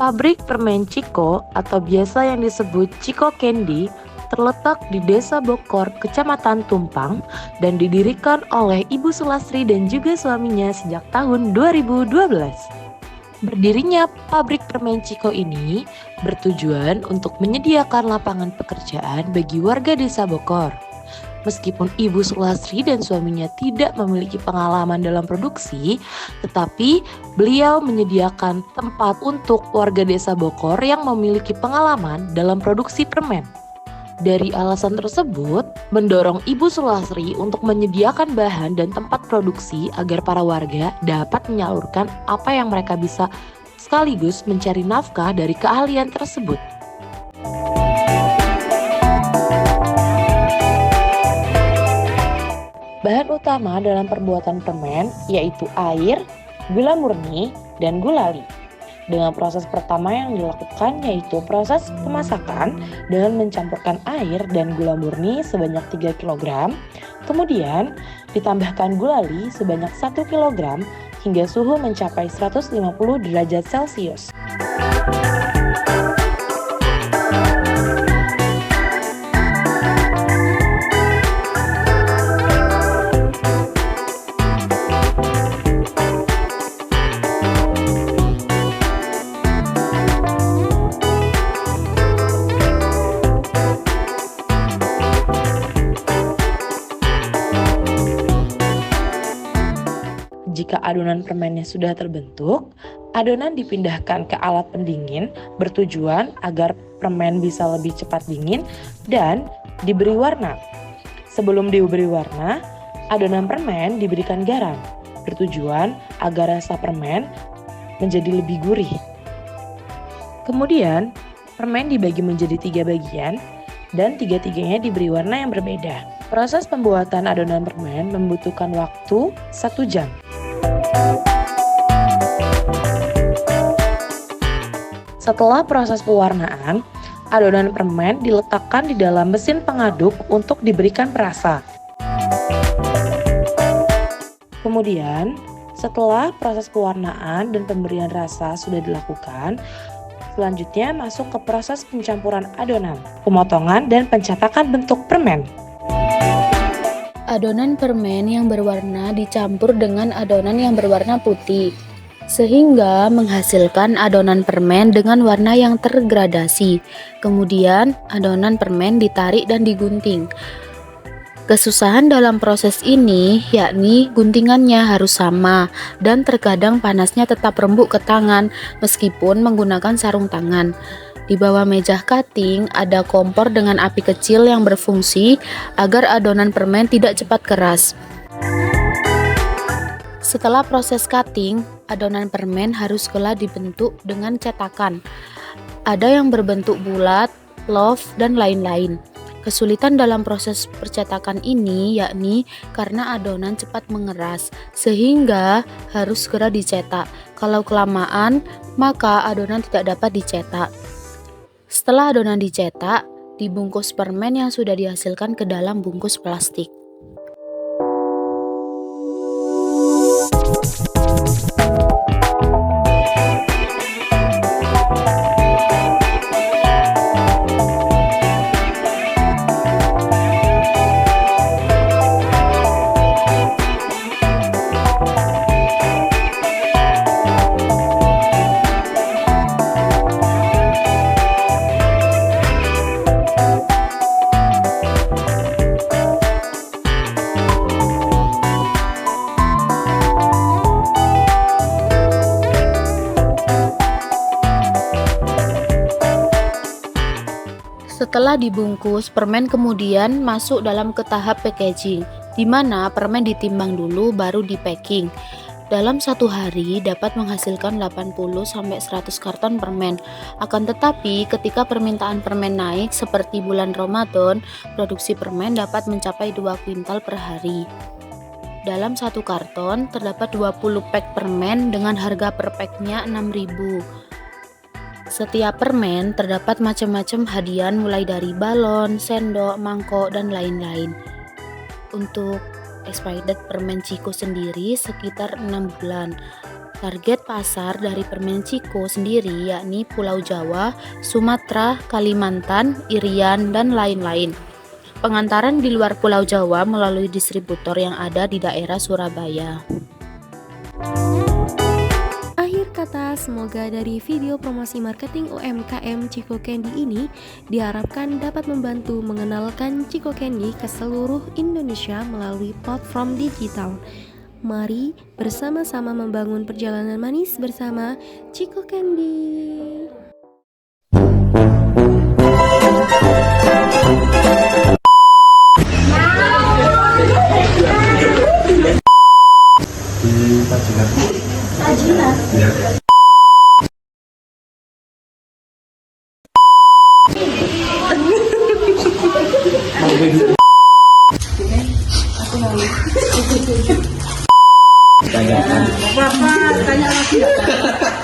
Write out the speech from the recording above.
Pabrik permen Ciko atau biasa yang disebut Ciko Candy terletak di Desa Bokor, Kecamatan Tumpang dan didirikan oleh Ibu Sulastri dan juga suaminya sejak tahun 2012. Berdirinya pabrik permen Ciko ini bertujuan untuk menyediakan lapangan pekerjaan bagi warga Desa Bokor. Meskipun Ibu Sulastri dan suaminya tidak memiliki pengalaman dalam produksi, tetapi beliau menyediakan tempat untuk warga Desa Bokor yang memiliki pengalaman dalam produksi permen. Dari alasan tersebut, mendorong Ibu Sulastri untuk menyediakan bahan dan tempat produksi agar para warga dapat menyalurkan apa yang mereka bisa sekaligus mencari nafkah dari keahlian tersebut. Bahan utama dalam pembuatan permen yaitu air, gula murni, dan gulali. Dengan proses pertama yang dilakukan yaitu proses pemasakan dengan mencampurkan air dan gula murni sebanyak 3 kg, kemudian ditambahkan gulali sebanyak 1 kg hingga suhu mencapai 150 derajat Celcius. Jika adonan permennya sudah terbentuk, adonan dipindahkan ke alat pendingin bertujuan agar permen bisa lebih cepat dingin dan diberi warna. Sebelum diberi warna, adonan permen diberikan garam bertujuan agar rasa permen menjadi lebih gurih. Kemudian, permen dibagi menjadi 3 bagian dan tiga-tiganya diberi warna yang berbeda. Proses pembuatan adonan permen membutuhkan waktu 1 jam. Setelah proses pewarnaan, adonan permen diletakkan di dalam mesin pengaduk untuk diberikan perasa. Kemudian, setelah proses pewarnaan dan pemberian rasa sudah dilakukan, selanjutnya masuk ke proses pencampuran adonan, pemotongan, dan pencetakan bentuk permen. Adonan permen yang berwarna dicampur dengan adonan yang berwarna putih, sehingga menghasilkan adonan permen dengan warna yang tergradasi. Kemudian, adonan permen ditarik dan digunting. Kesusahan dalam proses ini yakni guntingannya harus sama dan terkadang panasnya tetap rembuk ke tangan meskipun menggunakan sarung tangan. Di bawah meja cutting ada kompor dengan api kecil yang berfungsi agar adonan permen tidak cepat keras. Setelah proses cutting, adonan permen harus kelak dibentuk dengan cetakan. Ada yang berbentuk bulat, loaf, dan lain-lain. Kesulitan dalam proses percetakan ini yakni karena adonan cepat mengeras, sehingga harus segera dicetak. Kalau kelamaan, maka adonan tidak dapat dicetak. Setelah adonan dicetak, dibungkus permen yang sudah dihasilkan ke dalam bungkus plastik. Setelah dibungkus, permen kemudian masuk dalam ke tahap packaging, di mana permen ditimbang dulu baru di packing. Dalam 1 hari dapat menghasilkan 80-100 karton permen. Akan tetapi ketika permintaan permen naik seperti bulan Ramadan, produksi permen dapat mencapai 2 kuintal per hari. Dalam 1 karton terdapat 20 pack permen dengan harga per packnya 6.000. Setiap permen terdapat macam-macam hadiah mulai dari balon, sendok, mangkok, dan lain-lain. Untuk expired permen Ciko sendiri sekitar 6 bulan. Target pasar dari permen Ciko sendiri yakni Pulau Jawa, Sumatera, Kalimantan, Irian, dan lain-lain. Pengantaran di luar Pulau Jawa melalui distributor yang ada di daerah Surabaya. Akhir kata, semoga dari video promosi marketing UMKM Ciko Candy ini diharapkan dapat membantu mengenalkan Ciko Candy ke seluruh Indonesia melalui platform digital. Mari bersama-sama membangun perjalanan manis bersama Ciko Candy. Bapak tanya lagi.